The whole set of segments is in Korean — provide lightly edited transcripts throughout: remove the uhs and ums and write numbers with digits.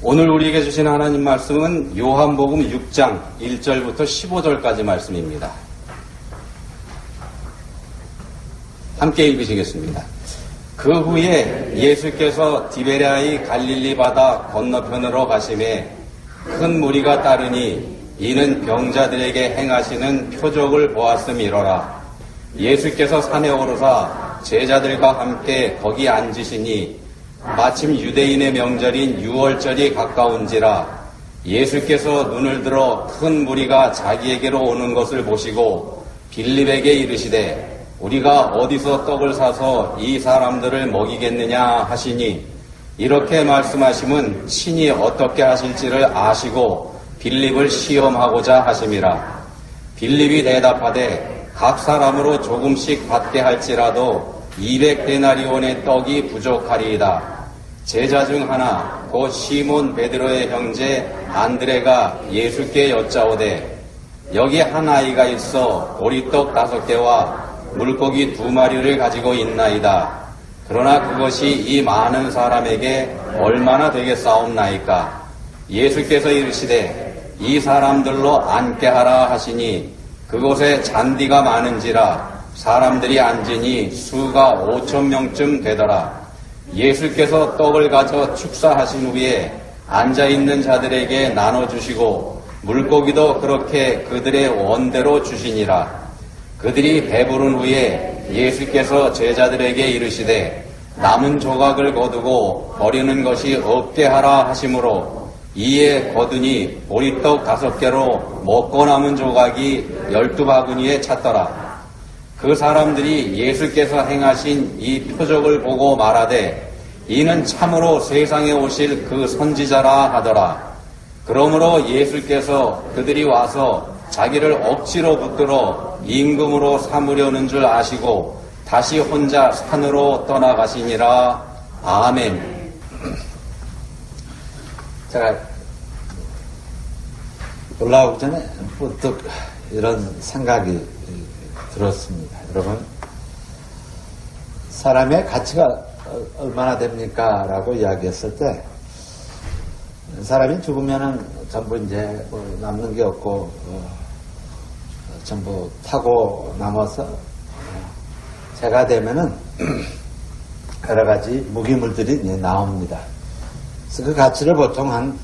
오늘 우리에게 주신 하나님 말씀은 요한복음 6장 1절부터 15절까지 말씀입니다. 함께 읽으시겠습니다. 그 후에 예수께서 디베랴의 갈릴리 바다 건너편으로 가심에 큰 무리가 따르니 이는 병자들에게 행하시는 표적을 보았음이로라. 예수께서 산에 오르사 제자들과 함께 거기 앉으시니 마침 유대인의 명절인 유월절이 가까운지라. 예수께서 눈을 들어 큰 무리가 자기에게로 오는 것을 보시고 빌립에게 이르시되 우리가 어디서 떡을 사서 이 사람들을 먹이겠느냐 하시니, 이렇게 말씀하심은 친히 어떻게 하실지를 아시고 빌립을 시험하고자 하심이라. 빌립이 대답하되 각 사람으로 조금씩 받게 할지라도 200데나리온의 떡이 부족하리이다. 제자 중 하나 곧 시몬 베드로의 형제 안드레가 예수께 여짜오되 여기 한 아이가 있어 보리떡 5개와 물고기 2마리를 가지고 있나이다. 그러나 그것이 이 많은 사람에게 얼마나 되겠사옵나이까. 예수께서 이르시되 이 사람들로 앉게 하라 하시니 그곳에 잔디가 많은지라 사람들이 앉으니 수가 5,000명쯤 되더라. 예수께서 떡을 가져 축사하신 후에 앉아있는 자들에게 나눠주시고 물고기도 그렇게 그들의 원대로 주시니라. 그들이 배부른 후에 예수께서 제자들에게 이르시되 남은 조각을 거두고 버리는 것이 없게 하라 하시므로 이에 거두니 보리떡 5개로 먹고 남은 조각이 12바구니에 찼더라. 그 사람들이 예수께서 행하신 이 표적을 보고 말하되 이는 참으로 세상에 오실 그 선지자라 하더라. 그러므로 예수께서 그들이 와서 자기를 억지로 붙들어 임금으로 삼으려는 줄 아시고 다시 혼자 산으로 떠나가시니라. 아멘. 제가 올라오기 전에 부득 이런 생각이 들었습니다. 여러분, 사람의 가치가 얼마나 됩니까? 라고 이야기했을 때, 사람이 죽으면은 전부 이제 뭐 남는 게 없고, 전부 타고 남아서, 제가 되면은 여러 가지 무기물들이 나옵니다. 그래서 그 가치를 보통 한,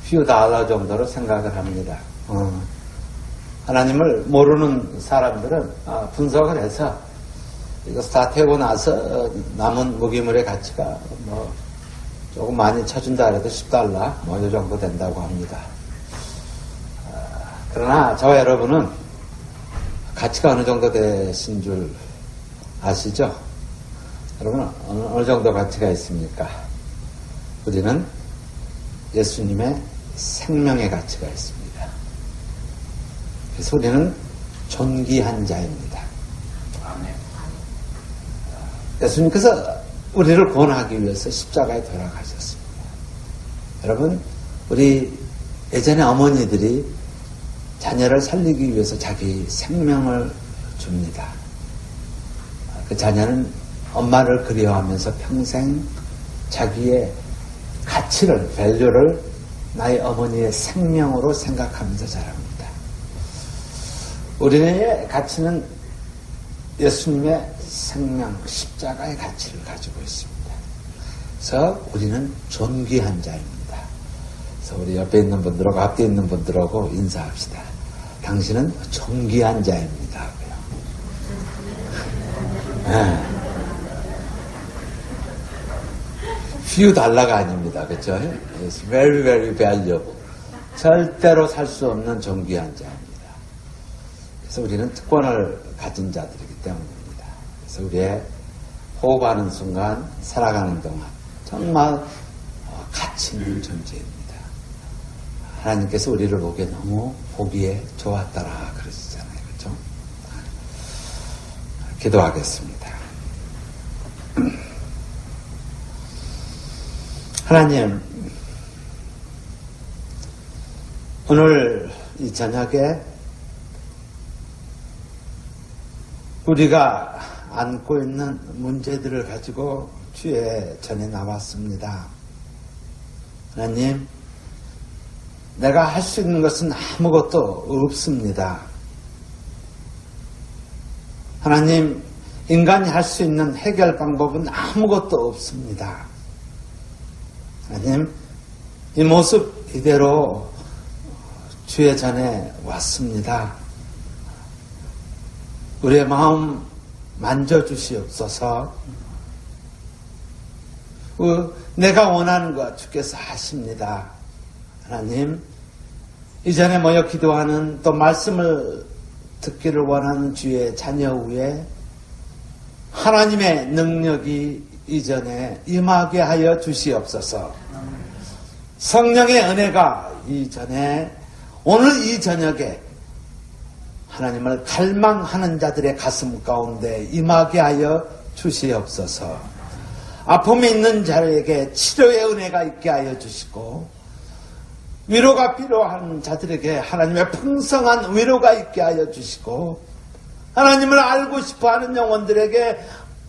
few 달러 정도로 생각을 합니다. 하나님을 모르는 사람들은 분석을 해서 이거 다 태우고 나서 남은 무기물의 가치가 조금 많이 쳐준다 해도 10달러 이 정도 된다고 합니다. 그러나 저와 여러분은 가치가 어느 정도 되신 줄 아시죠? 여러분은 어느 정도 가치가 있습니까? 우리는 예수님의 생명의 가치가 있습니다. 그래서 우리는 존귀한 자입니다. 예수님께서 우리를 구원하기 위해서 십자가에 돌아가셨습니다. 여러분, 우리 예전에 어머니들이 자녀를 살리기 위해서 자기 생명을 줍니다. 그 자녀는 엄마를 그리워하면서 평생 자기의 가치를, 밸류를 나의 어머니의 생명으로 생각하면서 자랍니다. 우리의 가치는 예수님의 생명, 십자가의 가치를 가지고 있습니다. 그래서 우리는 존귀한 자입니다. 그래서 우리 옆에 있는 분들하고 앞에 있는 분들하고 인사합시다. 당신은 존귀한 자입니다. 네. few 달러가 아닙니다. 그렇죠? It's very, very valuable. 절대로 살 수 없는 존귀한 자입니다. 그래서 우리는 특권을 가진 자들이기 때문입니다. 그래서 우리의 호흡하는 순간, 살아가는 동안 정말 가치 있는 존재입니다. 하나님께서 우리를 보기에 너무 보기에 좋았더라 그러시잖아요. 그렇죠? 기도하겠습니다. 하나님, 오늘 이 저녁에 우리가 안고 있는 문제들을 가지고 주의 전에 나왔습니다. 하나님, 내가 할 수 있는 것은 아무것도 없습니다. 하나님, 인간이 할 수 있는 해결 방법은 아무것도 없습니다. 하나님, 이 모습 이대로 주의 전에 왔습니다. 우리의 마음 만져주시옵소서. 내가 원하는 것 주께서 하십니다. 하나님, 이전에 모여 기도하는 또 말씀을 듣기를 원하는 주의 자녀 위에 하나님의 능력이 이전에 임하게 하여 주시옵소서. 성령의 은혜가 이전에 오늘 이 저녁에 하나님을 갈망하는 자들의 가슴 가운데 임하게 하여 주시옵소서. 아픔이 있는 자에게 치료의 은혜가 있게 하여 주시고, 위로가 필요한 자들에게 하나님의 풍성한 위로가 있게 하여 주시고, 하나님을 알고 싶어하는 영혼들에게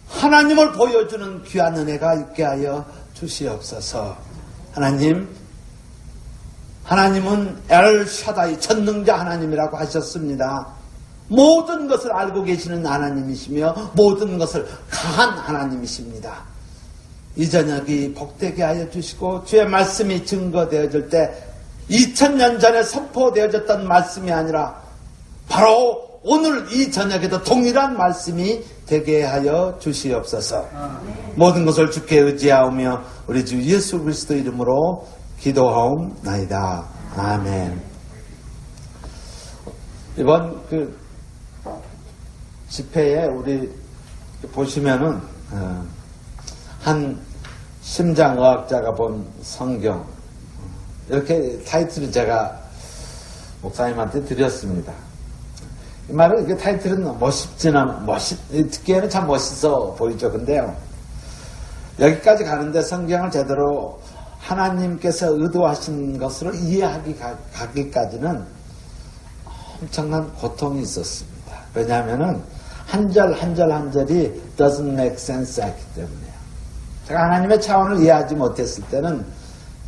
하나님을 보여주는 귀한 은혜가 있게 하여 주시옵소서. 하나님은 엘샤다이 전능자 하나님이라고 하셨습니다. 모든 것을 알고 계시는 하나님이시며 모든 것을 가한 하나님이십니다. 이 저녁이 복되게 하여 주시고, 주의 말씀이 증거되어질 때 2000년 전에 선포되어졌던 말씀이 아니라 바로 오늘 이 저녁에도 동일한 말씀이 되게 하여 주시옵소서. 모든 것을 주께 의지하오며 우리 주 예수 그리스도 이름으로 기도하옵나이다. 아멘. 이번 집회에 우리 보시면은 한 심장의학자가 본 성경, 이렇게 타이틀을 제가 목사님한테 드렸습니다. 이 말은 이게 타이틀은 듣기에는 참 멋있어 보이죠. 근데요, 여기까지 가는데 성경을 제대로 하나님께서 의도하신 것으로 이해하기까지는 엄청난 고통이 있었습니다. 왜냐하면은 한 절 한 절이 doesn't make sense 하기 때문에요. 제가 하나님의 차원을 이해하지 못했을 때는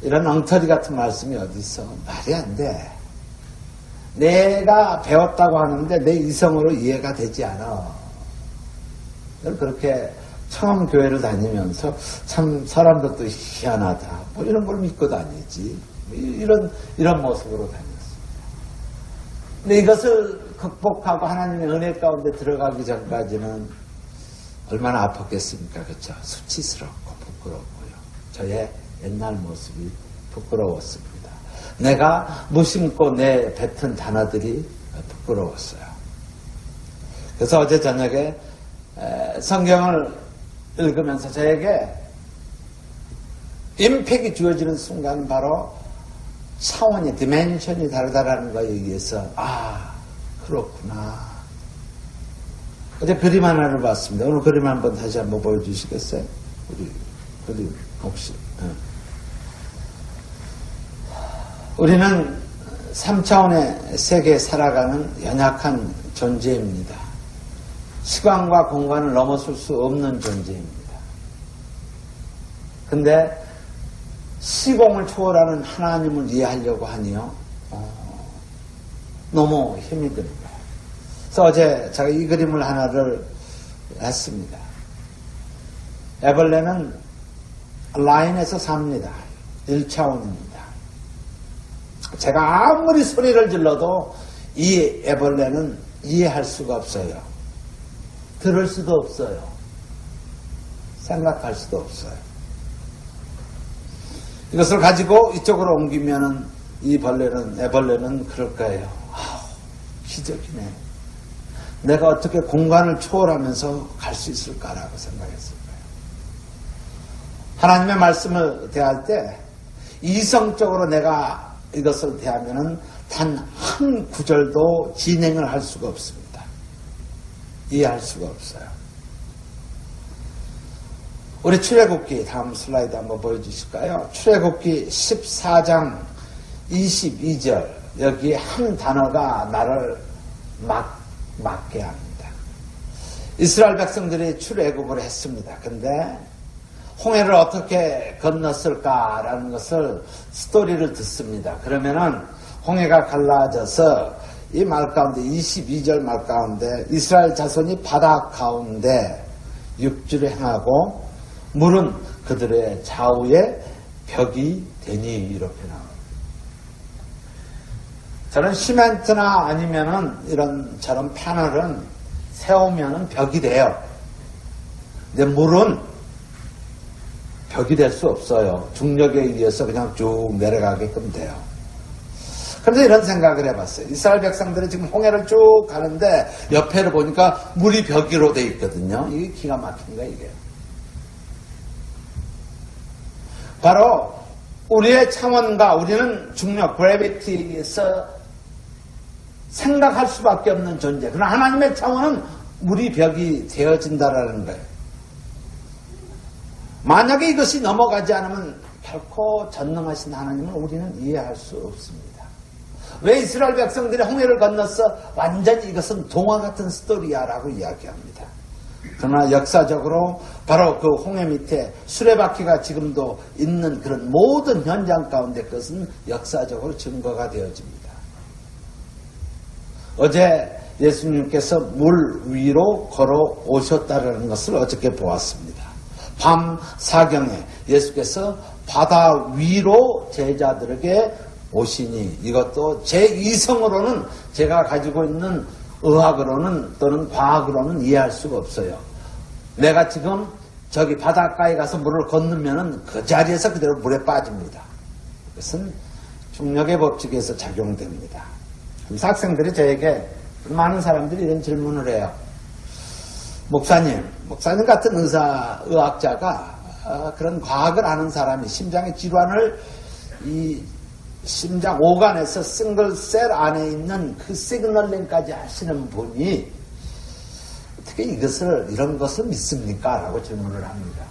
이런 엉터리 같은 말씀이 어디 있어? 말이 안 돼. 내가 배웠다고 하는데 내 이성으로 이해가 되지 않아. 그렇게 처음 교회를 다니면서 참 사람들도 희한하다, 뭐 이런 걸 믿고 다니지, 이런 모습으로 다녔습니다. 근데 이것을 극복하고 하나님의 은혜 가운데 들어가기 전까지는 얼마나 아팠겠습니까? 그렇죠? 수치스럽고 부끄럽고요. 저의 옛날 모습이 부끄러웠습니다. 내가 무심코 내 뱉은 단어들이 부끄러웠어요. 그래서 어제 저녁에 성경을 읽으면서 저에게 임팩이 주어지는 순간 바로 차원이, 디멘션이 다르다라는 거에 의해서 그렇구나. 어제 그림 하나를 봤습니다. 오늘 그림 한번 다시 한번 보여주시겠어요? 우리 그림 혹시. 우리는 3차원의 세계에 살아가는 연약한 존재입니다. 시간과 공간을 넘어설 수 없는 존재입니다. 근데 시공을 초월하는 하나님을 이해하려고 하니요, 너무 힘이 듭니다. 그래서 어제 제가 이 그림을 하나를 했습니다. 애벌레는 라인에서 삽니다. 1차원입니다. 제가 아무리 소리를 질러도 이 애벌레는 이해할 수가 없어요. 들을 수도 없어요. 생각할 수도 없어요. 이것을 가지고 이쪽으로 옮기면은 이 애벌레는 그럴 거예요. 기적이네. 내가 어떻게 공간을 초월하면서 갈 수 있을까라고 생각했을 거예요. 하나님의 말씀을 대할 때 이성적으로 내가 이것을 대하면은 단 한 구절도 진행을 할 수가 없습니다. 이해할 수가 없어요. 우리 출애굽기 다음 슬라이드 한번 보여주실까요? 출애굽기 14장 22절, 여기에 한 단어가 나를 막게 합니다. 이스라엘 백성들이 출애굽을 했습니다. 근데 홍해를 어떻게 건넜을까라는 것을 스토리를 듣습니다. 그러면은 홍해가 갈라져서 이 말 가운데 22절 말 가운데 이스라엘 자손이 바다 가운데 육지를 행하고 물은 그들의 좌우에 벽이 되니 이렇게 나옵니다. 저는 시멘트나 아니면은 이런처럼 패널은 세우면은 벽이 돼요. 근데 물은 벽이 될 수 없어요. 중력에 의해서 그냥 쭉 내려가게끔 돼요. 그런데 이런 생각을 해봤어요. 이스라엘 백성들이 지금 홍해를 쭉 가는데 옆에를 보니까 물이 벽으로 돼 있거든요. 이게 기가 막힌 거예요, 이게. 바로 우리의 차원과 우리는 중력, 그래비티에서 생각할 수밖에 없는 존재. 그러나 하나님의 차원은 물이 벽이 되어진다라는 거예요. 만약에 이것이 넘어가지 않으면 결코 전능하신 하나님을 우리는 이해할 수 없습니다. 왜 이스라엘 백성들이 홍해를 건너서 완전히 이것은 동화 같은 스토리야 라고 이야기합니다. 그러나 역사적으로 바로 그 홍해 밑에 수레바퀴가 지금도 있는 그런 모든 현장 가운데 그것은 역사적으로 증거가 되어집니다. 어제 예수님께서 물 위로 걸어오셨다는 것을 어저께 보았습니다. 밤 사경에 예수께서 바다 위로 제자들에게 오시니 이것도 제 이성으로는 제가 가지고 있는 의학으로는 또는 과학으로는 이해할 수가 없어요. 내가 지금 저기 바닷가에 가서 물을 건너면은 그 자리에서 그대로 물에 빠집니다. 그것은 중력의 법칙에서 작용됩니다. 그래서 학생들이 저에게 많은 사람들이 이런 질문을 해요. 목사님 같은 의학자가 그런 과학을 아는 사람이 심장의 질환을 이 심장 오간에서 싱글셀 안에 있는 그 시그널링까지 하시는 분이 어떻게 이런 것을 믿습니까? 라고 질문을 합니다.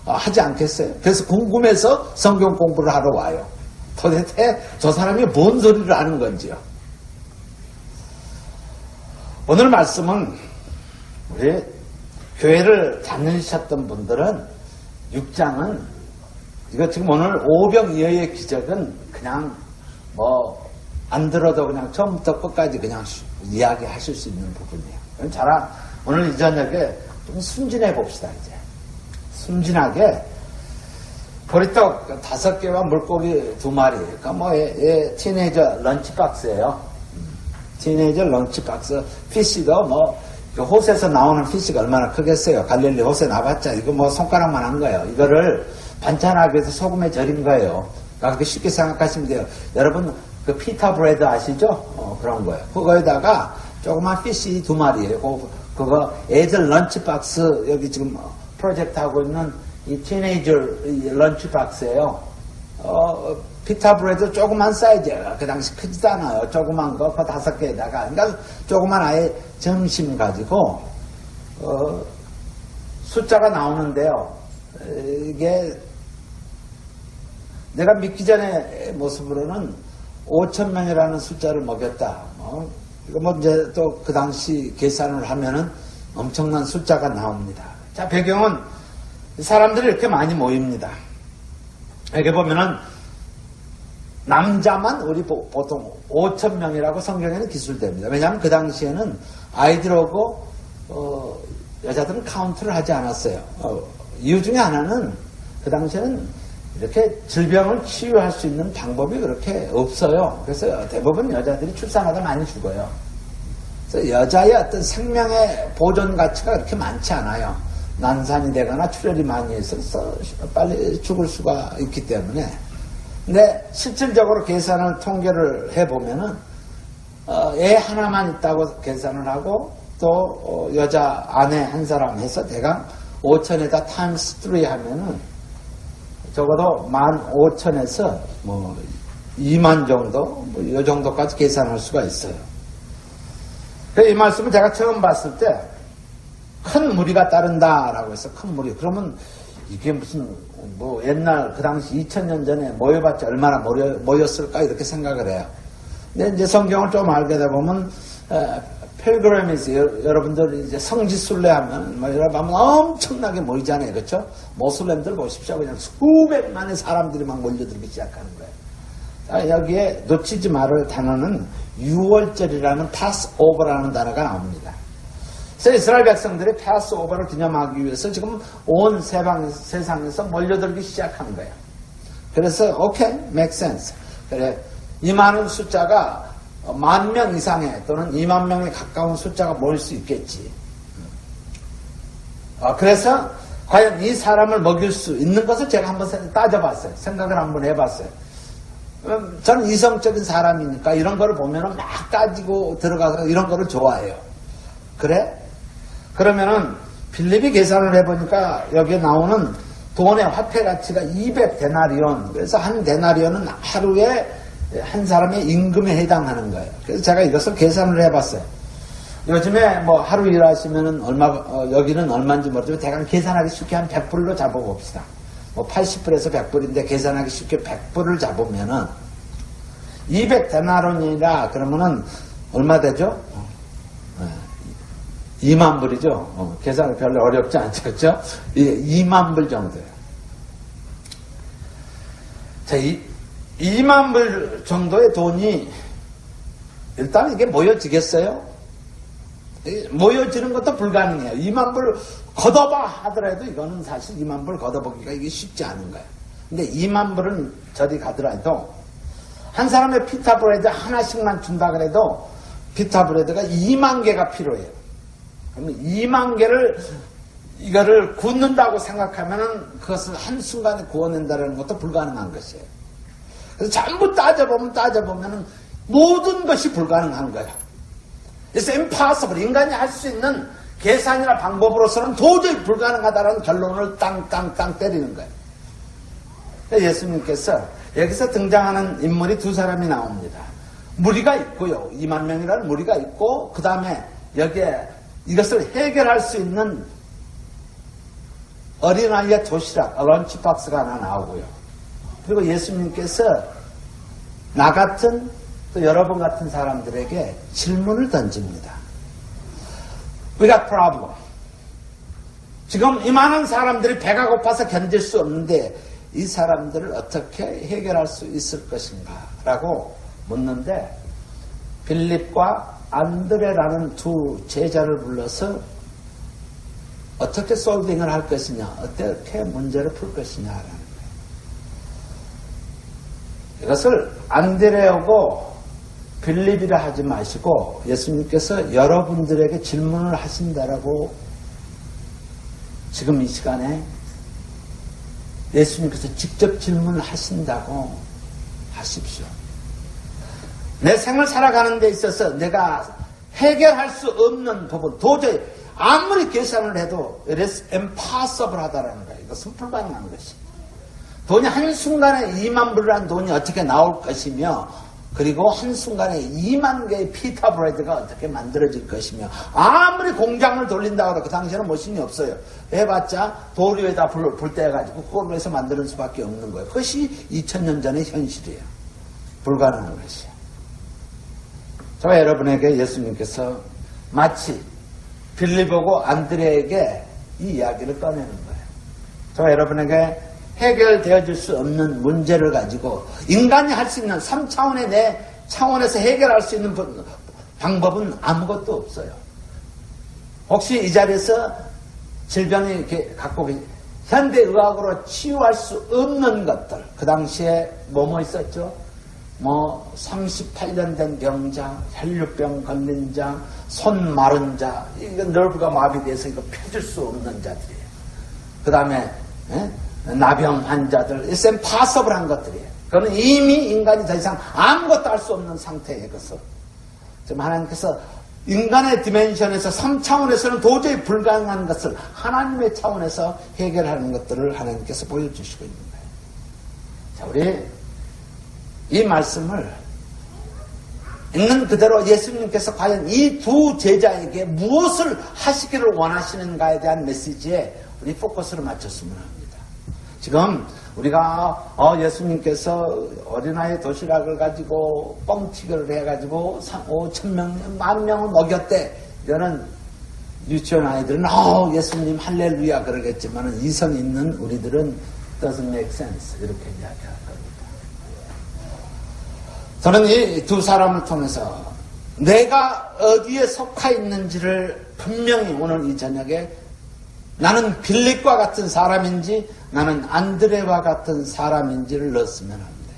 하지 않겠어요? 그래서 궁금해서 성경 공부를 하러 와요. 도대체 저 사람이 뭔 소리를 하는 건지요. 오늘 말씀은 우리 교회를 다니셨던 분들은 6장은 이거 지금 오늘 오병이어의 기적은 그냥 안 들어도 그냥 처음부터 끝까지 그냥 이야기하실 수 있는 부분이에요. 오늘 이 저녁에 좀 순진해 봅시다. 이제 순진하게 보리떡 5개와 물고기 2마리. 그러니까 티네이저 런치박스예요. 티네이저 런치박스. 피시도 호수에서 나오는 피시가 얼마나 크겠어요. 갈릴리 호수에 나봤자 이거 손가락만 한 거예요. 이거를 반찬하기 위해서 소금에 절인 거예요. 그러니까 쉽게 생각하시면 돼요. 여러분 그 피타 브레드 아시죠? 그런 거예요. 그거에다가 조그만 피시 2마리예요. 그거 애들 런치박스 여기 지금 프로젝트 하고 있는 이 티네이저 런치박스예요. 피타 브레드 조그만 사이즈예요. 그 당시 크지도 않아요. 조그만 거 5개에다가 그러니까 조그만 아예 점심 가지고 숫자가 나오는데요. 이게 내가 믿기 전에 모습으로는 5,000명이라는 숫자를 먹였다. 이거 이제 또 그 당시 계산을 하면은 엄청난 숫자가 나옵니다. 자, 배경은 사람들이 이렇게 많이 모입니다. 여기 보면은 남자만 우리 보통 5,000명이라고 성경에는 기술됩니다. 왜냐하면 그 당시에는 아이들하고 여자들은 카운트를 하지 않았어요. 이유 중에 하나는 그 당시에는 이렇게 질병을 치유할 수 있는 방법이 그렇게 없어요. 그래서 대부분 여자들이 출산하다 많이 죽어요. 그래서 여자의 어떤 생명의 보존 가치가 그렇게 많지 않아요. 난산이 되거나 출혈이 많이 있어서 빨리 죽을 수가 있기 때문에. 근데 실질적으로 계산을 통계를 해보면은 애 하나만 있다고 계산을 하고 또 여자 아내 한 사람 해서 대강 5,000에다 타임스 3 하면은 적어도 15,000에서 2만 정도 이 정도까지 계산할 수가 있어요. 이 말씀을 제가 처음 봤을 때 큰 무리가 따른다라고 해서 큰 무리. 그러면 이게 무슨 옛날 그 당시 2000년 전에 모여봤자 얼마나 모였을까 이렇게 생각을 해요. 근데 이제 성경을 좀 알게 되보면 필그레미즈, 여러분들 이제 성지순례 하면, 여러분 엄청나게 모이잖아요. 그렇죠? 모슬렘들 보십시오. 그냥 수백만의 사람들이 막 몰려들기 시작하는 거예요. 자, 여기에 놓치지 말을 단어는 6월절이라는 파스오버라는 단어가 나옵니다. 그래서 이스라엘 백성들이 파스오버를 기념하기 위해서 지금 온 세상에서 몰려들기 시작한 거예요. 그래서 오케이, make sense. 그래, 이 많은 숫자가 10,000명 이상의 또는 20,000명에 가까운 숫자가 모일 수 있겠지. 그래서 과연 이 사람을 먹일 수 있는 것을 제가 한번 따져봤어요. 생각을 한번 해봤어요. 저는 이성적인 사람이니까 이런 거를 보면은 막 따지고 들어가서 이런 거를 좋아해요. 그래? 그러면은 빌립이 계산을 해보니까 여기에 나오는 돈의 화폐 가치가 200데나리온. 그래서 한 데나리온은 하루에 한 사람의 임금에 해당하는 거예요. 그래서 제가 이것을 계산을 해봤어요. 요즘에 뭐 하루 일하시면은 여기는 얼마인지 모르지만 대강 계산하기 쉽게 한 100불로 잡아봅시다. 뭐 80불에서 100불인데 계산하기 쉽게 100불을 잡으면은 200데나리온이라 그러면은 얼마 되죠? 2만 불이죠. 계산이 별로 어렵지 않죠. 그렇죠? 2만 불 정도예요. 자, 2만 불 정도의 돈이 일단 이게 모여지겠어요? 모여지는 것도 불가능해요. 2만 불 걷어봐 하더라도 이거는 사실 2만 불 걷어보기가 이게 쉽지 않은 거예요. 근데 2만 불은 저리 가더라도 한 사람의 피타브레드 하나씩만 준다 그래도 피타브레드가 2만 개가 필요해요. 그러면 2만 개를 이거를 굽는다고 생각하면은 그것을 한순간에 구워낸다는 것도 불가능한 것이에요. 그래서 전부 따져보면은 모든 것이 불가능한 거예요. It's impossible. 인간이 할 수 있는 계산이나 방법으로서는 도저히 불가능하다는 결론을 땅땅땅 때리는 거예요. 예수님께서 여기서 등장하는 인물이 두 사람이 나옵니다. 무리가 있고요. 2만 명이라는 무리가 있고 그 다음에 여기에 이것을 해결할 수 있는 어린아이의 도시락, 런치박스가 하나 나오고요. 그리고 예수님께서 나 같은 또 여러분 같은 사람들에게 질문을 던집니다. We got problem. 지금 이 많은 사람들이 배가 고파서 견딜 수 없는데 이 사람들을 어떻게 해결할 수 있을 것인가 라고 묻는데 빌립과 안드레라는 두 제자를 불러서 어떻게 솔빙을 할 것이냐, 어떻게 문제를 풀 것이냐라는 거예요. 이것을 안드레하고 빌립이라 하지 마시고 예수님께서 여러분들에게 질문을 하신다라고 지금 이 시간에 예수님께서 직접 질문을 하신다고 하십시오. 내 생을 살아가는 데 있어서 내가 해결할 수 없는 부분, 도저히 아무리 계산을 해도 it is impossible 하다라는 거예요. 이것은 불가능한 것이. 돈이 한순간에 2만 불이라는 돈이 어떻게 나올 것이며 그리고 한순간에 2만 개의 피타 브레드가 어떻게 만들어질 것이며 아무리 공장을 돌린다고 해도 그 당시에는 머신이 없어요. 해봤자 돌 위에다 불 떼가지고 그걸로 해서 만드는 수밖에 없는 거예요. 그것이 2000년 전의 현실이에요. 불가능한 것이에요. 저와 여러분에게 예수님께서 마치 빌립하고 안드레에게 이 이야기를 꺼내는 거예요. 저와 여러분에게 해결되어질 수 없는 문제를 가지고 인간이 할 수 있는 3차원의 내 차원에서 해결할 수 있는 방법은 아무것도 없어요. 혹시 이 자리에서 질병이 이렇게 갖고 계신 현대의학으로 치유할 수 없는 것들, 그 당시에 뭐뭐 있었죠? 38년 된 병자, 혈류병 걸린 자, 손 마른 자, 이거 nerve가 마비돼서 이거 펴줄 수 없는 자들이에요. 그 다음에 나병 환자들, it's impossible 한 것들이에요. 그거는 이미 인간이 더 이상 아무것도 할 수 없는 상태의 것을. 지금 하나님께서 인간의 디멘션에서 3차원에서는 도저히 불가능한 것을 하나님의 차원에서 해결하는 것들을 하나님께서 보여주시고 있는 거예요. 자, 우리 이 말씀을 있는 그대로 예수님께서 과연 이 두 제자에게 무엇을 하시기를 원하시는가에 대한 메시지에 우리 포커스를 맞췄으면 합니다. 지금 우리가 예수님께서 어린아이 도시락을 가지고 뻥튀기를 해가지고 5,000명, 10,000명을 먹였대. 이거는 유치원 아이들은 예수님 할렐루야 그러겠지만 이성 있는 우리들은 doesn't make sense 이렇게 이야기할 겁니다. 저는 이 두 사람을 통해서 내가 어디에 속해 있는지를 분명히 오늘 이 저녁에 나는 빌립과 같은 사람인지 나는 안드레와 같은 사람인지를 넣었으면 합니다.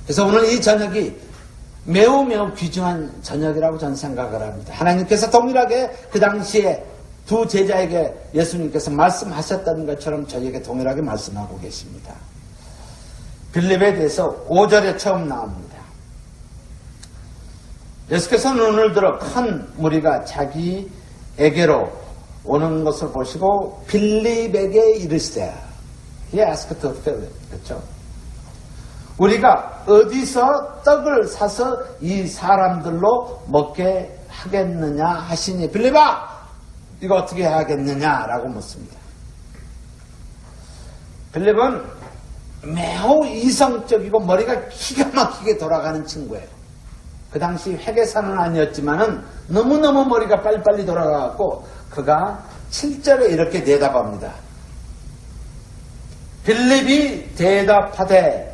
그래서 오늘 이 저녁이 매우 귀중한 저녁이라고 저는 생각을 합니다. 하나님께서 동일하게 그 당시에 두 제자에게 예수님께서 말씀하셨던 것처럼 저에게 동일하게 말씀하고 계십니다. 빌립에 대해서 5절에 처음 나옵니다. 예수께서 눈을 들어 큰 무리가 자기에게로 오는 것을 보시고 빌립에게 이르시되 He asked to Philip. 그렇죠? 우리가 어디서 떡을 사서 이 사람들로 먹게 하겠느냐 하시니 빌립아 이거 어떻게 하겠느냐라고 묻습니다. 빌립은 매우 이성적이고 머리가 기가 막히게 돌아가는 친구예요. 그 당시 회계사는 아니었지만은 너무너무 머리가 빨리빨리 돌아가고 그가 7절에 이렇게 대답합니다. 빌립이 대답하되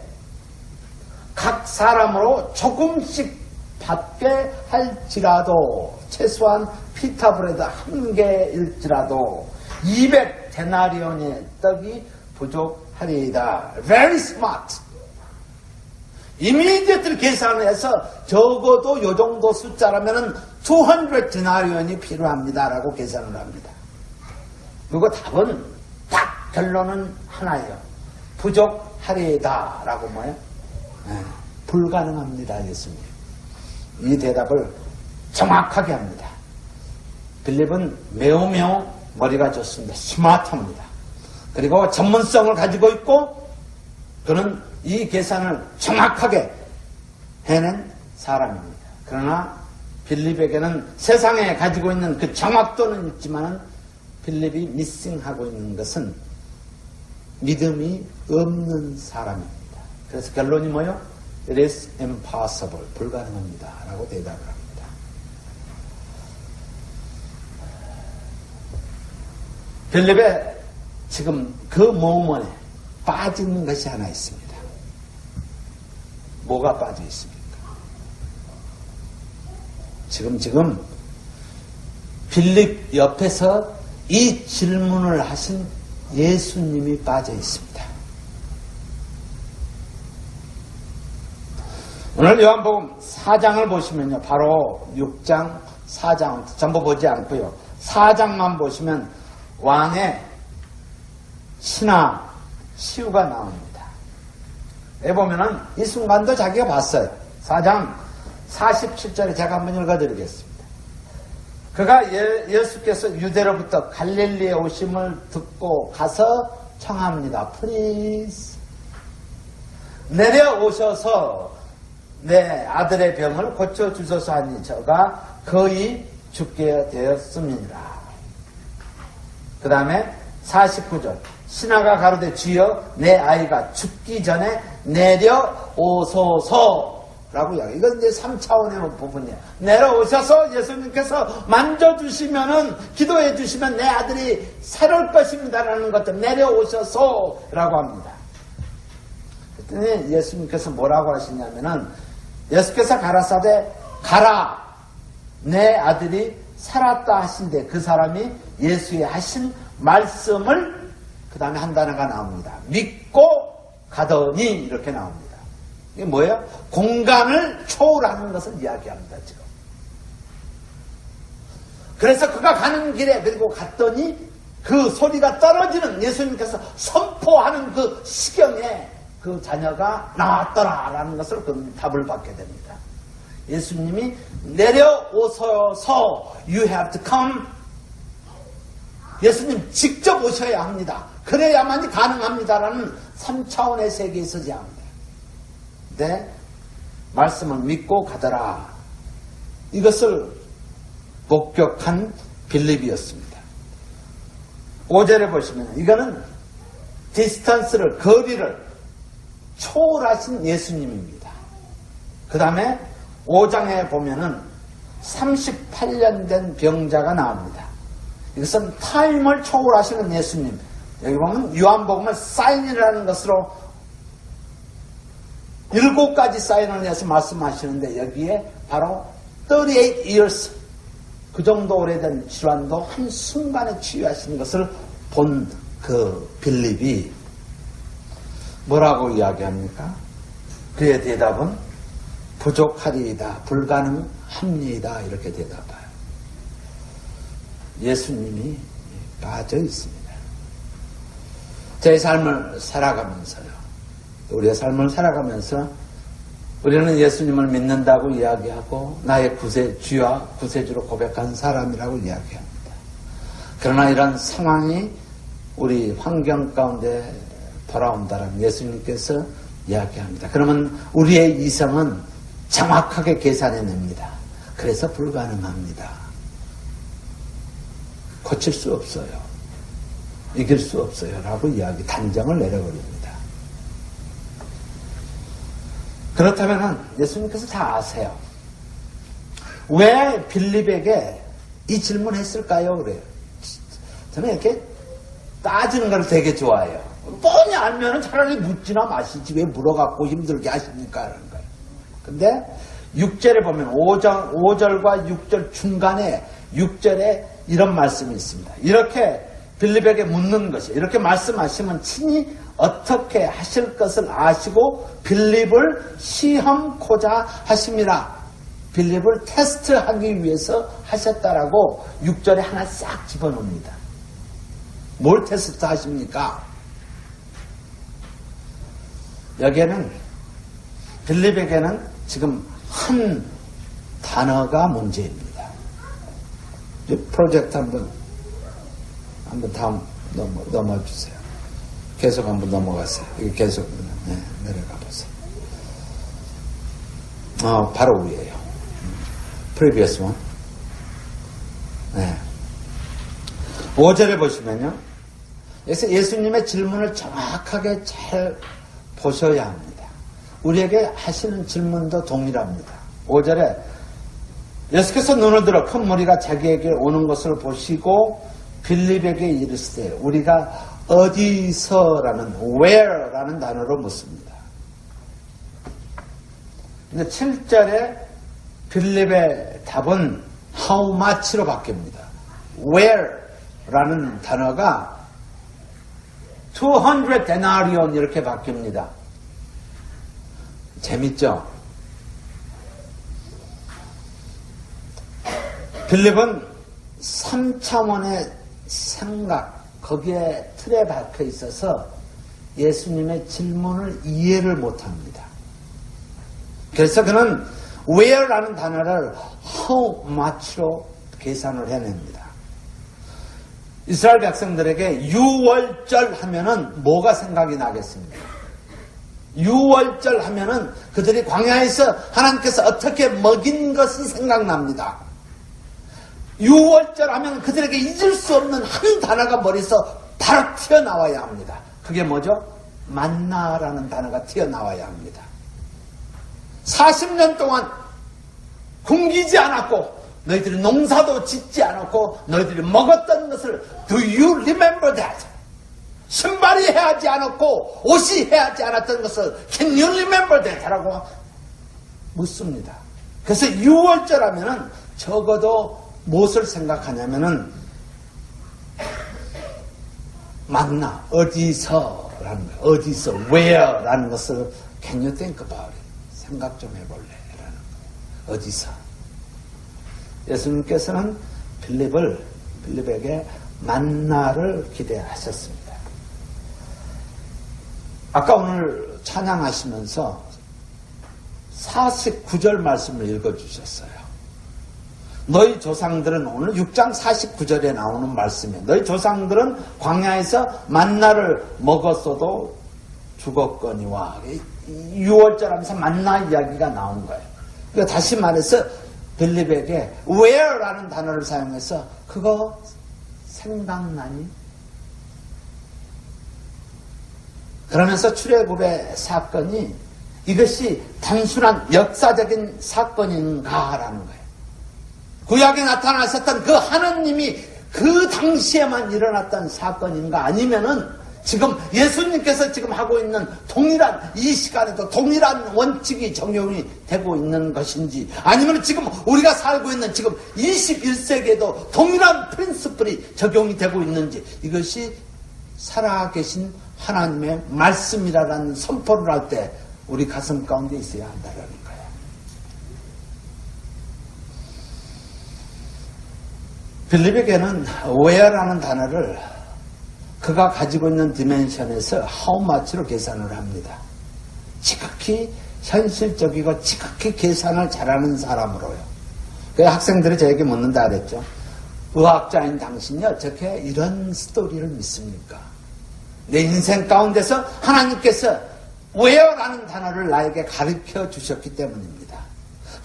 각 사람으로 조금씩 받게 할지라도 최소한 피타브레드 1개일지라도 200데나리온의 떡이 부족하리이다. Very smart. 이미디어트를 계산해서 적어도 요 정도 숫자라면은 200데나리온이 필요합니다라고 계산을 합니다. 그리고 답은 딱 결론은 하나예요. 부족하리이다라고 뭐예요? 불가능합니다. 예수님. 이 대답을 정확하게 합니다. 빌립은 매우 머리가 좋습니다. 스마트합니다. 그리고 전문성을 가지고 있고 그는 이 계산을 정확하게 해낸 사람입니다. 그러나 빌립에게는 세상에 가지고 있는 그 정확도는 있지만 빌립이 미싱하고 있는 것은 믿음이 없는 사람입니다. 그래서 결론이 뭐예요? It is impossible. 불가능합니다. 라고 대답을 합니다. 빌립의 지금 그 모먼에 빠지는 것이 하나 있습니다. 뭐가 빠져 있습니까? 지금 빌립 옆에서 이 질문을 하신 예수님이 빠져 있습니다. 오늘 요한복음 4장을 보시면요. 바로 6장, 4장 전부 보지 않고요. 4장만 보시면 왕의 신하 시우가 나옵니다. 여기 보면은 이 순간도 자기가 봤어요. 4장 47절에 제가 한번 읽어드리겠습니다. 그가 예수께서 유대로부터 갈릴리에 오심을 듣고 가서 청합니다. Please 내려오셔서 내 아들의 병을 고쳐주소서 하니 저가 거의 죽게 되었음이니라. 그 다음에 49절 신하가 가로되 주여 내 아이가 죽기 전에 내려오소서 라고 이야기해요. 이건 이제 3차원의 부분이에요. 내려오셔서 예수님께서 만져주시면은 기도해 주시면 내 아들이 살을 것입니다라는 것들 내려오셔서 라고 합니다. 그랬더니 예수님께서 뭐라고 하시냐면은 예수께서 가라사대 가라 내 아들이 살았다 하신데 그 사람이 예수의 하신 말씀을 그 다음에 한 단어가 나옵니다. 믿고 가더니 이렇게 나옵니다. 이게 뭐예요? 공간을 초월하는 것을 이야기합니다. 지금. 그래서 그가 가는 길에 그리고 갔더니 그 소리가 떨어지는 예수님께서 선포하는 그 시경에 그 자녀가 나왔더라라는 것을 그 답을 받게 됩니다. 예수님이 내려오셔서 You have to come. 예수님 직접 오셔야 합니다. 그래야만이 가능합니다라는 3차원의 세계에 서지 합니다. 네, 말씀을 믿고 가더라. 이것을 목격한 빌립이었습니다. 5절에 보시면 이거는 디스턴스를 거리를 초월하신 예수님입니다. 그 다음에 5장에 보면은 38년 된 병자가 나옵니다. 이것은 타임을 초월하시는 예수님. 여기 보면 요한복음은 사인이라는 것으로 7가지 사인을 해서 말씀하시는데 여기에 바로 38 years 그 정도 오래된 질환도 한순간에 치유하시는 것을 본 그 빌립이 뭐라고 이야기합니까? 그의 대답은 부족하리이다, 불가능합니다 이렇게 대답해요. 예수님이 빠져 있습니다. 제 삶을 살아가면서요. 우리의 삶을 살아가면서 우리는 예수님을 믿는다고 이야기하고 나의 주와 구세주로 고백한 사람이라고 이야기합니다. 그러나 이런 상황이 우리 환경 가운데 돌아온다라는 예수님께서 이야기합니다. 그러면 우리의 이성은 정확하게 계산해냅니다. 그래서 불가능합니다. 고칠 수 없어요. 이길 수 없어요. 라고 단정을 내려버립니다. 그렇다면 예수님께서 다 아세요. 왜 빌립에게 이 질문했을까요? 그래요. 저는 이렇게 따지는 걸 되게 좋아해요. 뻔히 알면 차라리 묻지나 마시지 왜 물어갖고 힘들게 하십니까? 라는 거예요. 근데 6절에 보면 5절과 6절 중간에 6절에 이런 말씀이 있습니다. 이렇게 빌립에게 묻는 것이 이렇게 말씀하시면 친히 어떻게 하실 것을 아시고 빌립을 시험코자 하심이라. 빌립을 테스트하기 위해서 하셨다라고 6절에 하나 싹 집어넣습니다. 뭘 테스트 하십니까? 여기에는 빌립에게는 지금 한 단어가 문제입니다. 이 프로젝트 한번 다음 넘어주세요. 계속 한번 넘어가세요. 이거 계속 내려가 보세요. 바로 위에요. Previous one. 네. 5절에 보시면요. 그래서 예수님의 질문을 정확하게 잘 보셔야 합니다. 우리에게 하시는 질문도 동일합니다. 5절에 예수께서 눈을 들어 큰 무리가 자기에게 오는 것을 보시고 빌립에게 이르시되 우리가 어디서라는 where라는 단어로 묻습니다. 근데 7절에 빌립의 답은 how much로 바뀝니다. where라는 단어가 200 데나리온 이렇게 바뀝니다. 재밌죠? 빌립은 3차원의 생각, 거기에 틀에 박혀 있어서 예수님의 질문을 이해를 못합니다. 그래서 그는 where라는 단어를 how much로 계산을 해냅니다. 이스라엘 백성들에게 유월절 하면은 뭐가 생각이 나겠습니까? 유월절 하면은 그들이 광야에서 하나님께서 어떻게 먹인 것이 생각납니다. 유월절 하면 그들에게 잊을 수 없는 한 단어가 머리에서 바로 튀어나와야 합니다. 그게 뭐죠? 만나라는 단어가 튀어나와야 합니다. 40년 동안 굶기지 않았고 너희들이 농사도 짓지 않았고 너희들이 먹었던 것을 Do you remember that? 신발이 해하지 않았고 옷이 해하지 않았던 것을 Can you remember that? 라고 묻습니다. 그래서 6월절 하면은 적어도 무엇을 생각하냐면은 만나, 어디서라는 거예요. 어디서, where라는 것을 Can you think about it? 생각 좀 해볼래? 라는 거예요. 어디서? 예수님께서는 빌립에게 만나를 기대하셨습니다. 아까 오늘 찬양하시면서 49절 말씀을 읽어주셨어요. 너희 조상들은 오늘 6장 49절에 나오는 말씀이에요. 너희 조상들은 광야에서 만나를 먹었어도 죽었거니와 6월절 하면서 만나 이야기가 나온 거예요. 그러니까 다시 말해서 빌립에게 where라는 단어를 사용해서 그거 생각나니? 그러면서 출애굽의 사건이 이것이 단순한 역사적인 사건인가라는 거예요. 구약에 나타나셨던 그 하느님이 그 당시에만 일어났던 사건인가? 아니면은 지금 예수님께서 지금 하고 있는 동일한 이 시간에도 동일한 원칙이 적용이 되고 있는 것인지, 아니면 지금 우리가 살고 있는 지금 21세기에도 동일한 프린시플이 적용이 되고 있는지, 이것이 살아계신 하나님의 말씀이라는 선포를 할 때 우리 가슴 가운데 있어야 한다는 거예요. 빌립에게는 where라는 단어를 그가 가지고 있는 디멘션에서 how much로 계산을 합니다. 지극히 현실적이고 지극히 계산을 잘하는 사람으로요. 그래서 학생들이 저에게 묻는다 그랬죠. 의학자인 당신이 어떻게 이런 스토리를 믿습니까? 내 인생 가운데서 하나님께서 where라는 단어를 나에게 가르쳐 주셨기 때문입니다.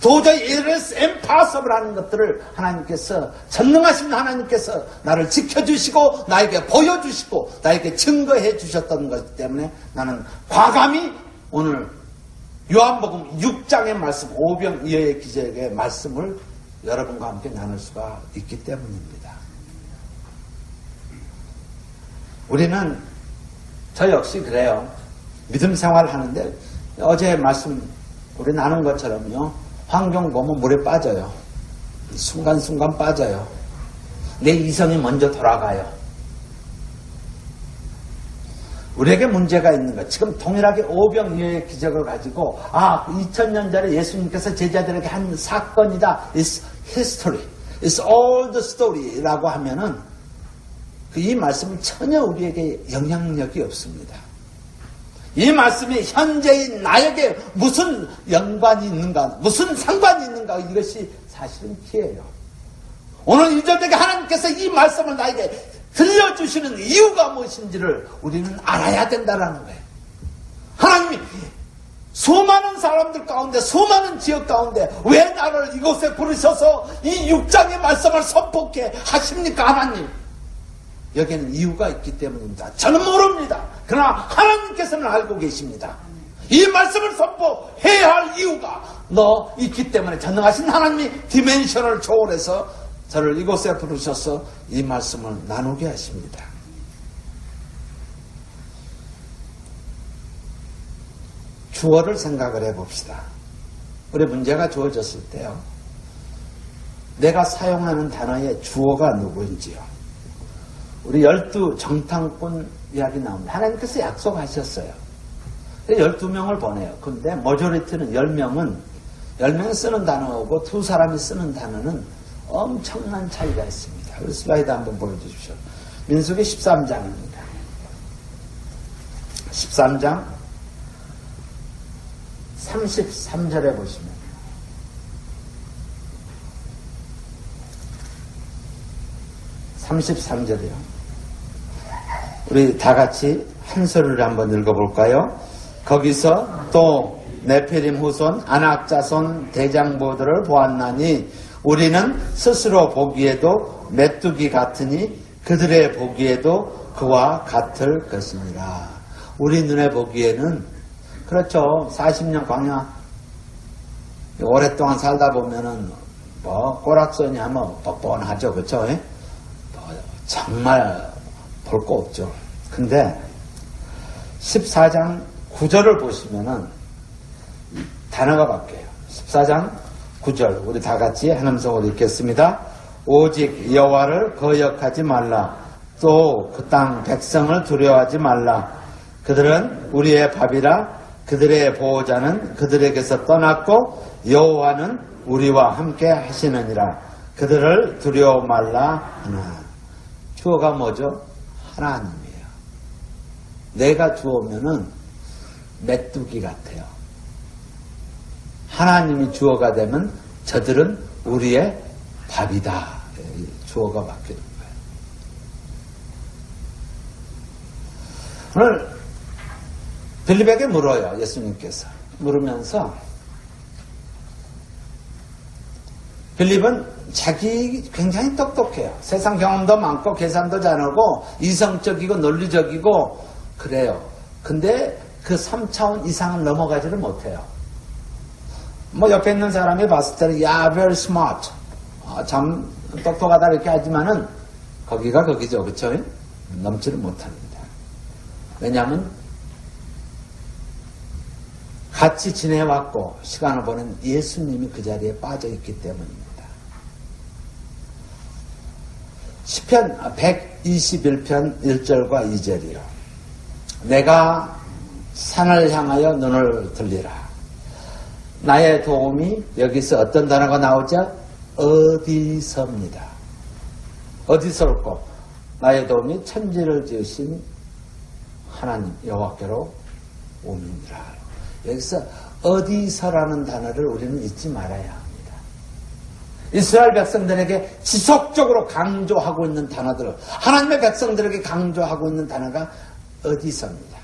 도저히 it is impossible 하는 것들을 하나님께서, 전능하신 하나님께서 나를 지켜주시고 나에게 보여주시고 나에게 증거해 주셨던 것 때문에 나는 과감히 오늘 요한복음 6장의 말씀, 오병이어의 기적의 말씀을 여러분과 함께 나눌 수가 있기 때문입니다. 우리는, 저 역시 그래요. 믿음 생활을 하는데 어제 말씀 우리 나눈 것처럼요, 환경 보면 물에 빠져요. 순간순간 빠져요. 내 이성이 먼저 돌아가요. 우리에게 문제가 있는 것. 지금 동일하게 오병이어의 기적을 가지고 2000년 전에 예수님께서 제자들에게 한 사건이다. It's history. It's old story라고 하면은 이 말씀은 전혀 우리에게 영향력이 없습니다. 이 말씀이 현재인 나에게 무슨 연관이 있는가, 무슨 상관이 있는가, 이것이 사실은 키예요. 오늘 이전에게 하나님께서 이 말씀을 나에게 들려주시는 이유가 무엇인지를 우리는 알아야 된다는 거예요. 하나님이 수많은 사람들 가운데, 수많은 지역 가운데 왜 나를 이곳에 부르셔서 이 6장의 말씀을 선포케 하십니까, 하나님? 여기에는 이유가 있기 때문입니다. 저는 모릅니다. 그러나 하나님께서는 알고 계십니다. 이 말씀을 선포해야 할 이유가 있기 때문에 전능하신 하나님이 디멘션을 초월해서 저를 이곳에 부르셔서 이 말씀을 나누게 하십니다. 주어를 생각을 해봅시다. 우리 문제가 주어졌을 때요, 내가 사용하는 단어의 주어가 누구인지요. 우리 12 정탐꾼 이야기 나옵니다. 하나님께서 약속하셨어요. 12명을 보내요. 근데 머저리티는 10명이 쓰는 단어고 두 사람이 쓰는 단어는 엄청난 차이가 있습니다. 우리 슬라이드 한번 보여주십시오. 민수기 13장입니다. 13장 33절에 보시면, 우리 다 같이 한 소리를 한번 읽어볼까요? 거기서 또 네피림 후손 아낙 자손 대장보들을 보았나니 우리는 스스로 보기에도 메뚜기 같으니 그들의 보기에도 그와 같을 것이니라. 우리 눈에 보기에는, 그렇죠, 40년 광야 오랫동안 살다 보면은 꼬락서니 하면 뻔뻔하죠, 그렇죠? 정말 볼 거 없죠. 근데 14장 9절을 보시면은 단어가 바뀌어요. 14장 9절 우리 다 같이 한 음성으로 읽겠습니다. 오직 여호와를 거역하지 말라. 또 그 땅 백성을 두려워하지 말라. 그들은 우리의 밥이라. 그들의 보호자는 그들에게서 떠났고 여호와는 우리와 함께 하시느니라. 그들을 두려워 말라 하나. 주어가 뭐죠? 하나님이에요. 내가 주어면은 메뚜기 같아요. 하나님이 주어가 되면 저들은 우리의 밥이다. 주어가 바뀌는 거예요. 오늘 빌립에게 물어요. 예수님께서 물으면서, 빌립은 자기 굉장히 똑똑해요. 세상 경험도 많고 계산도 잘하고 이성적이고 논리적이고 그래요. 근데 그 3차원 이상을 넘어가지를 못해요. 옆에 있는 사람이 봤을 때는 very smart. 참 똑똑하다 이렇게 하지만은 거기가 거기죠. 그렇죠? 넘지를 못합니다. 왜냐하면 같이 지내왔고 시간을 보낸 예수님이 그 자리에 빠져있기 때문입니다. 시편 121편 1절과 2절이요. 내가 산을 향하여 눈을 들리라. 나의 도움이 여기서 어떤 단어가 나오죠? 어디서입니다. 어디서 올고 나의 도움이 천지를 지으신 하나님 여호와께로 옴이니라. 여기서 어디서라는 단어를 우리는 잊지 말아야 합니다. 이스라엘 백성들에게 지속적으로 강조하고 있는 단어들, 하나님의 백성들에게 강조하고 있는 단어가 어디서입니다.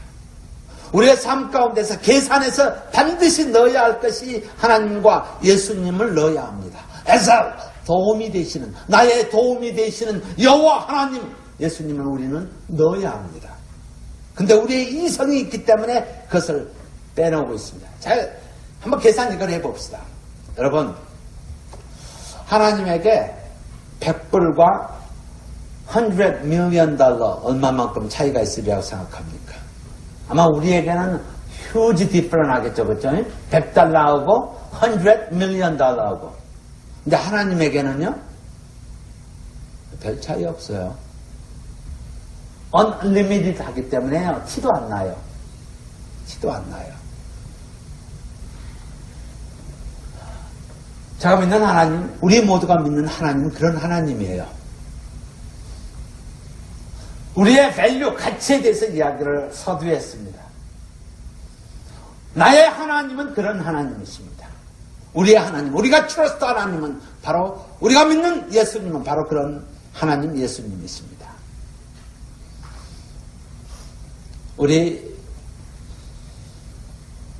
우리의 삶 가운데서 계산해서 반드시 넣어야 할 것이 하나님과 예수님을 넣어야 합니다. 에서 도움이 되시는, 나의 도움이 되시는 여호와 하나님 예수님을 우리는 넣어야 합니다. 근데 우리의 이성이 있기 때문에 그것을 빼놓고 있습니다. 자, 한번 계산 이걸 해봅시다. 여러분, 하나님에게 100불과 100 million 달러 얼마만큼 차이가 있으리라고 생각합니까? 아마 우리에게는 huge difference 하겠죠. 그렇죠? 100달러하고 100 million 달러하고. 근데 하나님에게는요, 별 차이 없어요. unlimited 하기 때문에 티도 안 나요. 티도 안 나요. 제가 믿는 하나님, 우리 모두가 믿는 하나님은 그런 하나님이에요. 우리의 밸류, 가치에 대해서 이야기를 서두에 했습니다. 나의 하나님은 그런 하나님이십니다. 우리의 하나님, 우리가 트러스트 하나님은 바로, 우리가 믿는 예수님은 바로 그런 하나님 예수님이십니다. 우리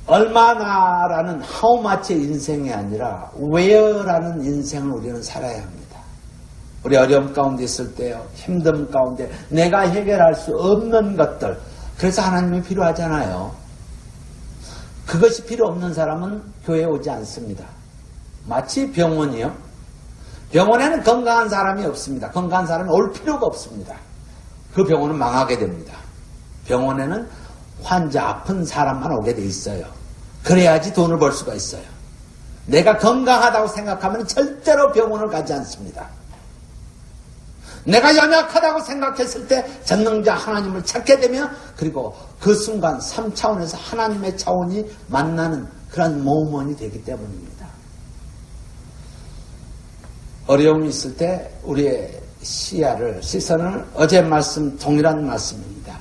얼마나라는 how much의 인생이 아니라 where라는 인생을 우리는 살아야 합니다. 우리 어려움 가운데 있을 때요, 힘듦 가운데 내가 해결할 수 없는 것들, 그래서 하나님이 필요하잖아요. 그것이 필요 없는 사람은 교회에 오지 않습니다. 마치 병원이요. 병원에는 건강한 사람이 없습니다. 건강한 사람이 올 필요가 없습니다. 그 병원은 망하게 됩니다. 병원에는 환자, 아픈 사람만 오게 돼 있어요. 그래야지 돈을 벌 수가 있어요. 내가 건강하다고 생각하면 절대로 병원을 가지 않습니다. 내가 연약하다고 생각했을 때 전능자 하나님을 찾게 되면, 그리고 그 순간 3차원에서 하나님의 차원이 만나는 그런 모먼이 되기 때문입니다. 어려움이 있을 때 우리의 시선을 어제 말씀 동일한 말씀입니다.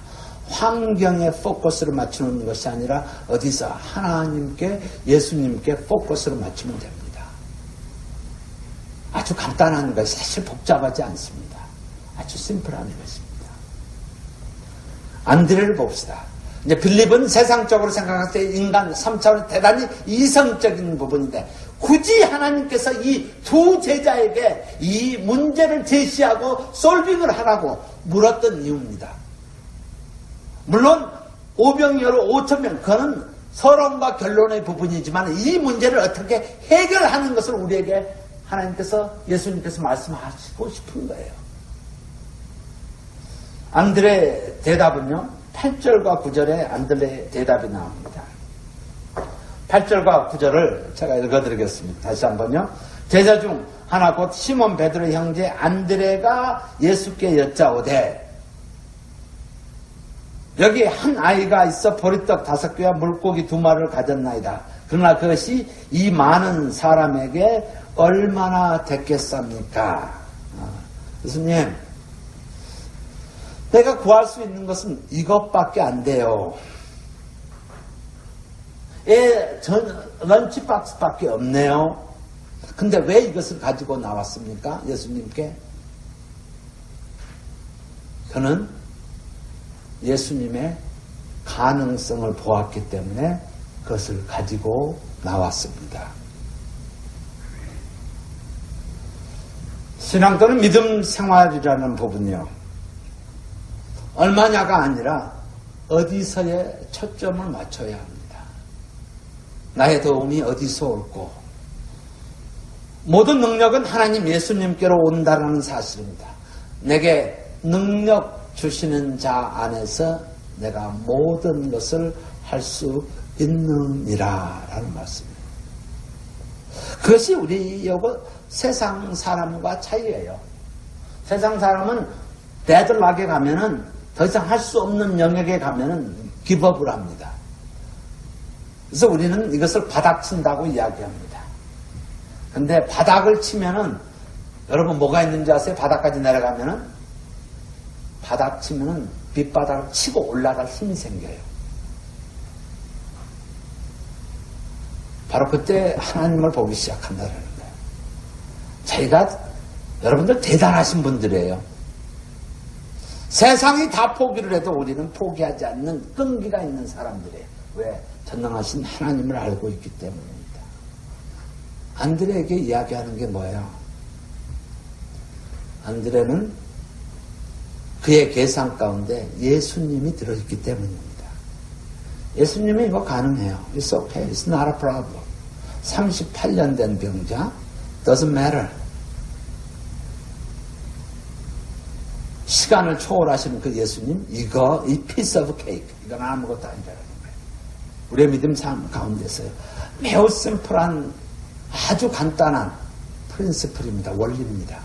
환경에 포커스를 맞추는 것이 아니라 어디서 하나님께, 예수님께 포커스를 맞추면 됩니다. 아주 간단한 것이 사실 복잡하지 않습니다. 아주 심플한 것입니다. 안드레를 봅시다. 이제 빌립은 세상적으로 생각할 때 인간 3차원 대단히 이성적인 부분인데, 굳이 하나님께서 이 두 제자에게 이 문제를 제시하고 솔빙을 하라고 물었던 이유입니다. 물론 5병이어로 5,000명, 그거는 서론과 결론의 부분이지만 이 문제를 어떻게 해결하는 것을 우리에게 하나님께서, 예수님께서 말씀하시고 싶은 거예요. 안드레의 대답은요, 8절과 9절에 안드레의 대답이 나옵니다. 8절과 9절을 제가 읽어드리겠습니다. 다시 한번요. 제자 중 하나 곧 시몬 베드로의 형제 안드레가 예수께 여짜오되, 여기 한 아이가 있어 보리떡 5개와 물고기 2마리를 가졌나이다. 그러나 그것이 이 많은 사람에게 얼마나 됐겠습니까? 교수님, 내가 구할 수 있는 것은 이것밖에 안 돼요. 런치박스밖에 없네요. 근데 왜 이것을 가지고 나왔습니까? 예수님께? 저는 예수님의 가능성을 보았기 때문에 그것을 가지고 나왔습니다. 신앙 또는 믿음 생활이라는 부분이요, 얼마냐가 아니라 어디서에 초점을 맞춰야 합니다. 나의 도움이 어디서 올고, 모든 능력은 하나님 예수님께로 온다는 사실입니다. 내게 능력 주시는 자 안에서 내가 모든 것을 할 수 있느니라 라는 말씀입니다. 그것이 우리하고 세상 사람과 차이예요. 세상 사람은 데들락에 가면은 더 이상 할 수 없는 영역에 가면은 기법을 합니다. 그래서 우리는 이것을 바닥친다고 이야기합니다. 근데 바닥을 치면은 여러분 뭐가 있는지 아세요? 바닥까지 내려가면은 바닥 치면은 밑바닥을 치고 올라갈 힘이 생겨요. 바로 그때 하나님을 보기 시작한다는 거예요. 저희가 여러분들 대단하신 분들이에요. 세상이 다 포기를 해도 우리는 포기하지 않는 끈기가 있는 사람들이에요. 왜? 전능하신 하나님을 알고 있기 때문입니다. 안드레에게 이야기하는 게 뭐예요? 안드레는 그의 계산 가운데 예수님이 들어있기 때문입니다. 예수님이 이거 가능해요. It's okay. It's not a problem. 38년 된 병자. Doesn't matter. 시간을 초월하시는 그 예수님, 이거, 이 piece of cake. 이건 아무것도 아니라는 거예요. 우리의 믿음 삶 가운데서요. 매우 심플한, 아주 간단한 프린시플입니다. 원리입니다.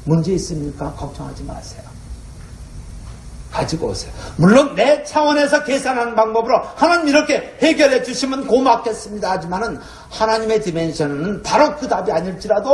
문제 있습니까? 걱정하지 마세요. 가지고 오세요. 물론 내 차원에서 계산하는 방법으로 하나님 이렇게 해결해 주시면 고맙겠습니다. 하지만은 하나님의 디멘션은 바로 그 답이 아닐지라도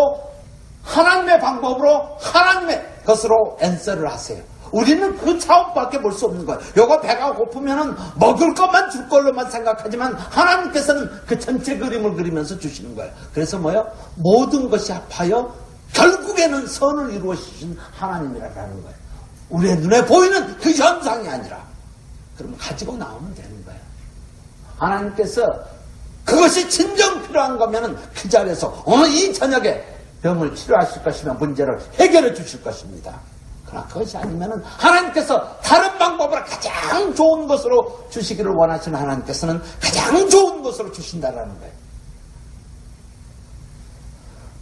하나님의 방법으로 하나님의 것으로 앤서를 하세요. 우리는 그 차원밖에 볼 수 없는 거예요. 요거 배가 고프면은 먹을 것만 줄 걸로만 생각하지만 하나님께서는 그 전체 그림을 그리면서 주시는 거예요. 그래서 뭐요? 모든 것이 합하여 결국에는 선을 이루어 주신 하나님이라는 거예요. 우리의 눈에 보이는 그 현상이 아니라 그러면 가지고 나오면 되는 거예요. 하나님께서 그것이 진정 필요한 거면은 그 자리에서 오늘 이 저녁에 병을 치료하실 것이며 문제를 해결해 주실 것입니다. 그러나 그것이 아니면은 하나님께서 다른 방법으로 가장 좋은 것으로 주시기를 원하시는 하나님께서는 가장 좋은 것으로 주신다라는 거예요.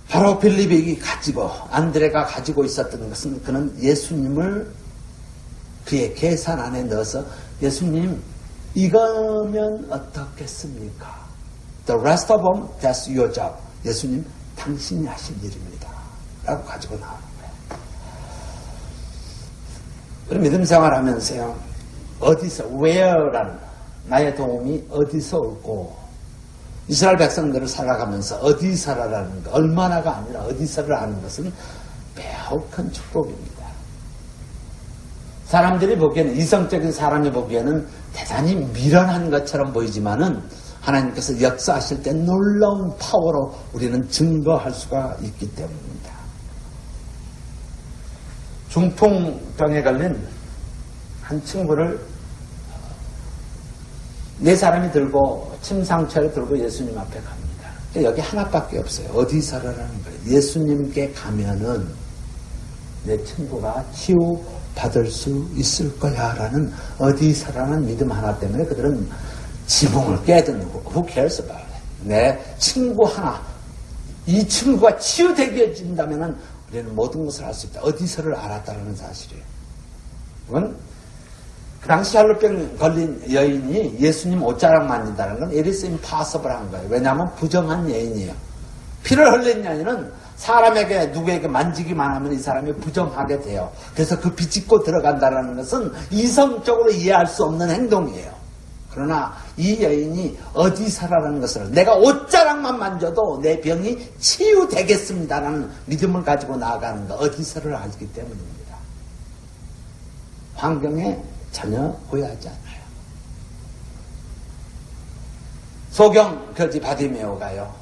바로 빌립이 가지고 안드레가 가지고 있었던 것은 그는 예수님을 그의 계산 안에 넣어서 예수님 이거면 어떻겠습니까? The rest of them, that's your job. 예수님 당신이 하신 일입니다. 라고 가지고 나오는 거예요. 그럼 믿음 생활하면서요. 어디서, where라는 나의 도움이 어디서 올고 이스라엘 백성들을 살아가면서 어디서라는 것, 얼마나가 아니라 어디서를 아는 것은 매우 큰 축복입니다. 사람들이 보기에는, 이성적인 사람이 보기에는 대단히 미련한 것처럼 보이지만은 하나님께서 역사하실 때 놀라운 파워로 우리는 증거할 수가 있기 때문입니다. 중풍병에 걸린 한 친구를 네 사람이 들고 침 상처를 들고 예수님 앞에 갑니다. 여기 하나밖에 없어요. 어디서라는 거예요. 예수님께 가면은 내 친구가 치유받을 수 있을 거야 라는 어디서라는 믿음 하나 때문에 그들은 지붕을 깨든 who cares about it. 내 친구 하나, 이 친구가 치유되게 해준다면 우리는 모든 것을 알 수 있다. 어디서를 알았다는 사실이에요. 그건 그 당시 혈루병 걸린 여인이 예수님 옷자락 만진다는 건 it is impossible 한 거예요. 왜냐하면 부정한 여인이에요. 피를 흘린 여인은 사람에게 누구에게 만지기만 하면 이 사람이 부정하게 돼요. 그래서 그 비집고 들어간다는 것은 이성적으로 이해할 수 없는 행동이에요. 그러나 이 여인이 어디서라는 것을 내가 옷자락만 만져도 내 병이 치유되겠습니다라는 믿음을 가지고 나아가는 것, 어디서를 알기 때문입니다. 환경에 전혀 후회하지 않아요. 소경 거지 바디메오가요.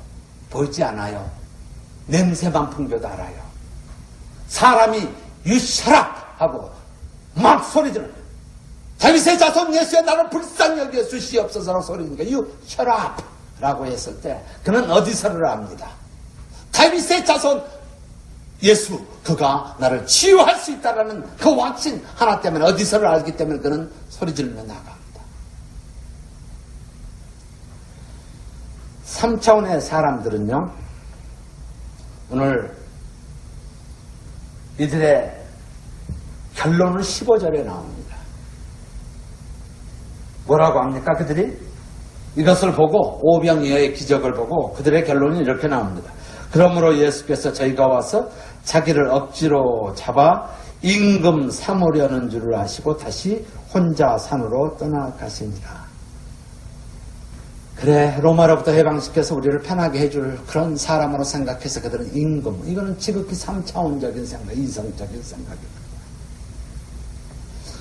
보이지 않아요. 냄새만 풍겨도 알아요. 사람이 유셔락 하고 막 소리 지르는 다윗의 자손 예수의 나를 불쌍히 여겨 주시옵소서라고 소리니까 유셔락 라고 했을 때 그는 어디서를 압니다. 다윗의 자손 예수, 그가 나를 치유할 수 있다는 그 확신 하나 때문에 어디서를 알기 때문에 그는 소리 지르며 나갑니다. 3차원의 사람들은요, 오늘 이들의 결론은 15절에 나옵니다. 뭐라고 합니까? 그들이 이것을 보고 오병이어의 기적을 보고 그들의 결론이 이렇게 나옵니다. 그러므로 예수께서 저희가 와서 자기를 억지로 잡아 임금 삼으려는 줄을 아시고 다시 혼자 산으로 떠나가시니라. 그래, 로마로부터 해방시켜서 우리를 편하게 해줄 그런 사람으로 생각해서 그들은 임금, 이거는 지극히 3차원적인 생각, 이성적인 생각입니다.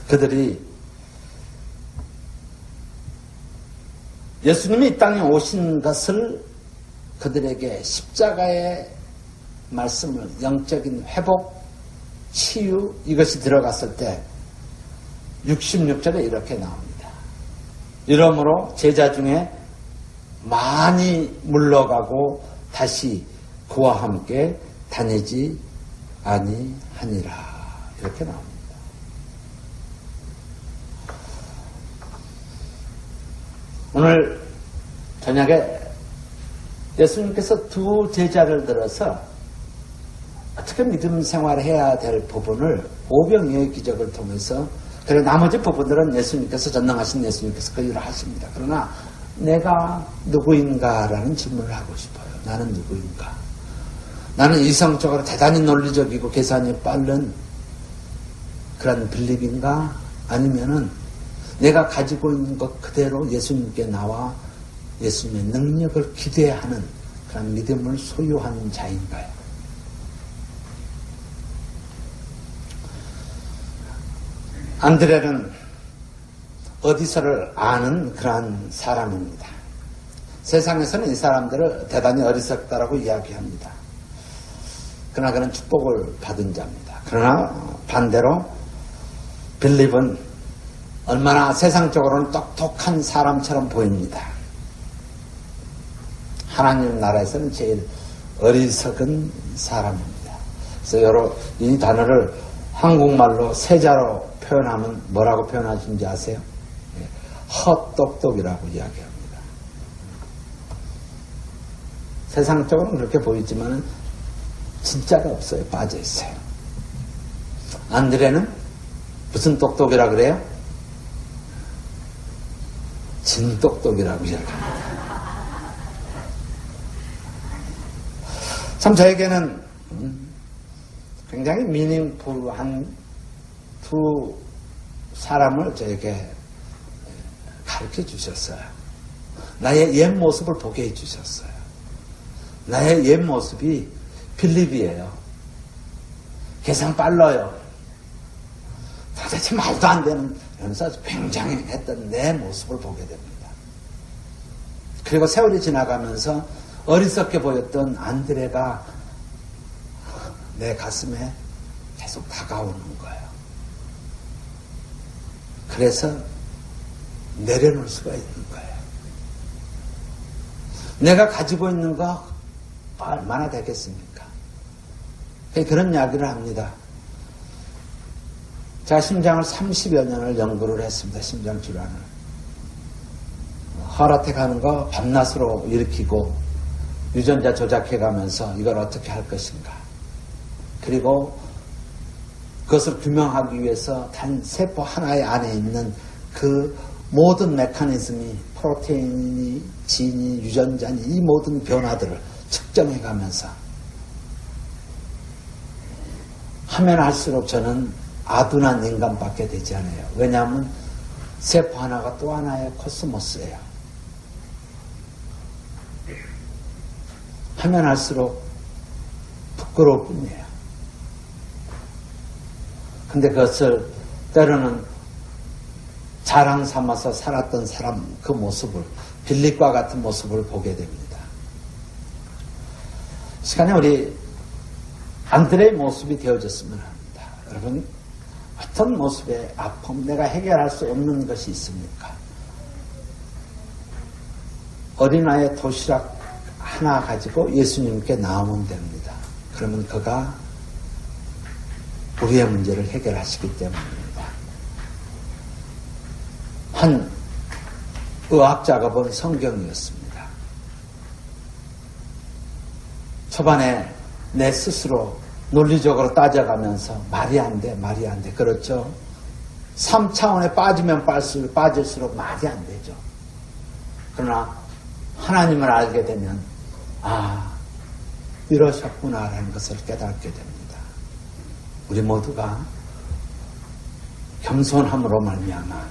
그들이 예수님이 이 땅에 오신 것을 그들에게 십자가의 말씀을, 영적인 회복, 치유, 이것이 들어갔을 때 66절에 이렇게 나옵니다. 이러므로 제자 중에 많이 물러가고 다시 그와 함께 다니지 아니하니라. 이렇게 나옵니다. 오늘 저녁에 예수님께서 두 제자를 들어서 어떻게 믿음 생활을 해야 될 부분을 오병이어의 기적을 통해서, 그리고 나머지 부분들은 예수님께서, 전능하신 예수님께서 그 일을 하십니다. 그러나 내가 누구인가라는 질문을 하고 싶어요. 나는 누구인가? 나는 이성적으로 대단히 논리적이고 계산이 빠른 그런 빌립인가? 아니면은 내가 가지고 있는 것 그대로 예수님께 나와 예수님의 능력을 기대하는 그런 믿음을 소유한 자인가요? 안드레는 어디서를 아는 그러한 사람입니다. 세상에서는 이 사람들을 대단히 어리석다라고 이야기합니다. 그러나 그는 축복을 받은 자입니다. 그러나 반대로 빌립은 얼마나 세상적으로는 똑똑한 사람처럼 보입니다. 하나님 나라에서는 제일 어리석은 사람입니다. 그래서 이 단어를 한국말로 세자로 표현하면 뭐라고 표현하시는지 아세요? 헛똑똑이라고 이야기합니다. 세상적으로는 그렇게 보이지만 진짜가 없어요. 빠져 있어요. 안드레는 무슨 똑똑이라 그래요? 진똑똑이라고 이야기합니다. 참 저에게는 굉장히 미닝풀한 두 사람을 저에게 가르쳐 주셨어요. 나의 옛 모습을 보게 해 주셨어요. 나의 옛 모습이 빌립이에요. 계산 빨라요. 도대체 말도 안 되는 면서 굉장히 했던 내 모습을 보게 됩니다. 그리고 세월이 지나가면서 어리석게 보였던 안드레가 내 가슴에 계속 다가오는 거예요. 그래서 내려놓을 수가 있는 거예요. 내가 가지고 있는 거 얼마나 되겠습니까? 그런 이야기를 합니다. 제가 심장을 30여 년을 연구를 했습니다. 심장 질환을. 하트어택 하는 거 밤낮으로 일으키고 유전자 조작해가면서 이걸 어떻게 할 것인가. 그리고 그것을 규명하기 위해서 단 세포 하나의 안에 있는 그 모든 메커니즘이, 프로테인이, 진이, 유전자니, 이 모든 변화들을 측정해가면서 하면 할수록 저는 아둔한 인간밖에 되지 않아요. 왜냐하면 세포 하나가 또 하나의 코스모스예요. 하면 할수록 부끄러울 뿐이에요. 근데 그것을 때로는 자랑 삼아서 살았던 사람 그 모습을, 빌립과 같은 모습을 보게 됩니다. 시간에 우리 안드레의 모습이 되어졌으면 합니다. 여러분, 어떤 모습의 아픔, 내가 해결할 수 없는 것이 있습니까? 어린아이의 도시락 하나 가지고 예수님께 나오면 됩니다. 그러면 그가 우리의 문제를 해결하시기 때문입니다. 한 의학자가 본 성경이었습니다. 초반에 내 스스로 논리적으로 따져가면서 말이 안 돼, 말이 안 돼. 그렇죠? 3차원에 빠지면 빠질수록 말이 안 되죠. 그러나 하나님을 알게 되면 이러셨구나라는 것을 깨닫게 됩니다. 우리 모두가 겸손함으로 말미암아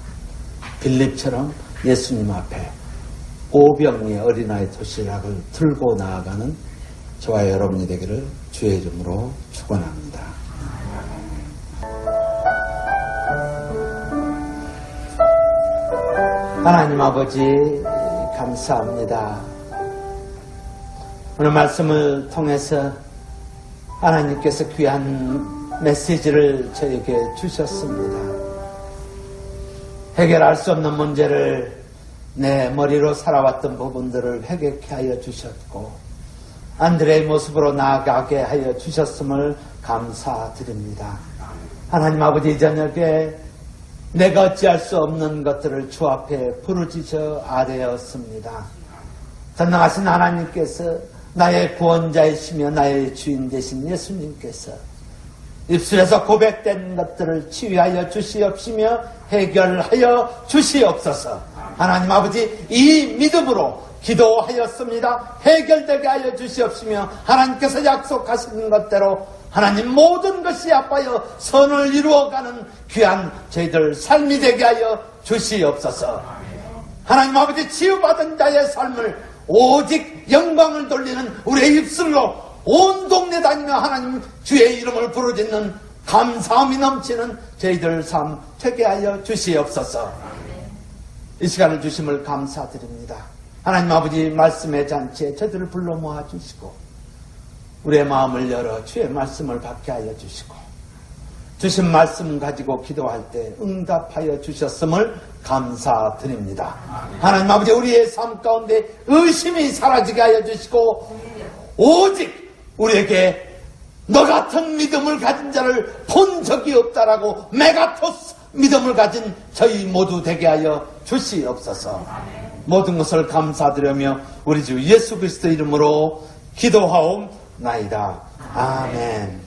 빌립처럼 예수님 앞에 오병이의 어린아이 도시락을 들고 나아가는 저와 여러분이 되기를 주의 이름으로 축원합니다. 하나님 아버지 감사합니다. 오늘 말씀을 통해서 하나님께서 귀한 메시지를 저에게 주셨습니다. 해결할 수 없는 문제를 내 머리로 살아왔던 부분들을 해결케 하여 주셨고 안드레의 모습으로 나아가게 하여 주셨음을 감사드립니다. 하나님 아버지 이 저녁에 내가 어찌할 수 없는 것들을 주 앞에 부르짖어 아뢰었습니다. 전능하신 하나님께서 나의 구원자이시며 나의 주인 되신 예수님께서 입술에서 고백된 것들을 치유하여 주시옵시며 해결하여 주시옵소서. 하나님 아버지 이 믿음으로 기도하였습니다. 해결되게 하여 주시옵시며 하나님께서 약속하신 것대로 하나님 모든 것이 아파여 선을 이루어가는 귀한 저희들 삶이 되게 하여 주시옵소서. 하나님 아버지 치유받은 자의 삶을 오직 영광을 돌리는 우리의 입술로 온 동네 다니며 하나님 주의 이름을 부르짖는 감사함이 넘치는 저희들 삶 되게 하여 주시옵소서. 이 시간을 주심을 감사드립니다. 하나님 아버지 말씀의 잔치에 저희들을 불러 모아주시고 우리의 마음을 열어 주의 말씀을 받게 하여 주시고 주신 말씀 가지고 기도할 때 응답하여 주셨음을 감사드립니다. 하나님 아버지 우리의 삶 가운데 의심이 사라지게 하여 주시고 오직 우리에게 너 같은 믿음을 가진 자를 본 적이 없다라고 메가토스 믿음을 가진 저희 모두 되게 하여 주시옵소서. 모든 것을 감사드리며 우리 주 예수 그리스도 이름으로 기도하옵나이다. 아멘.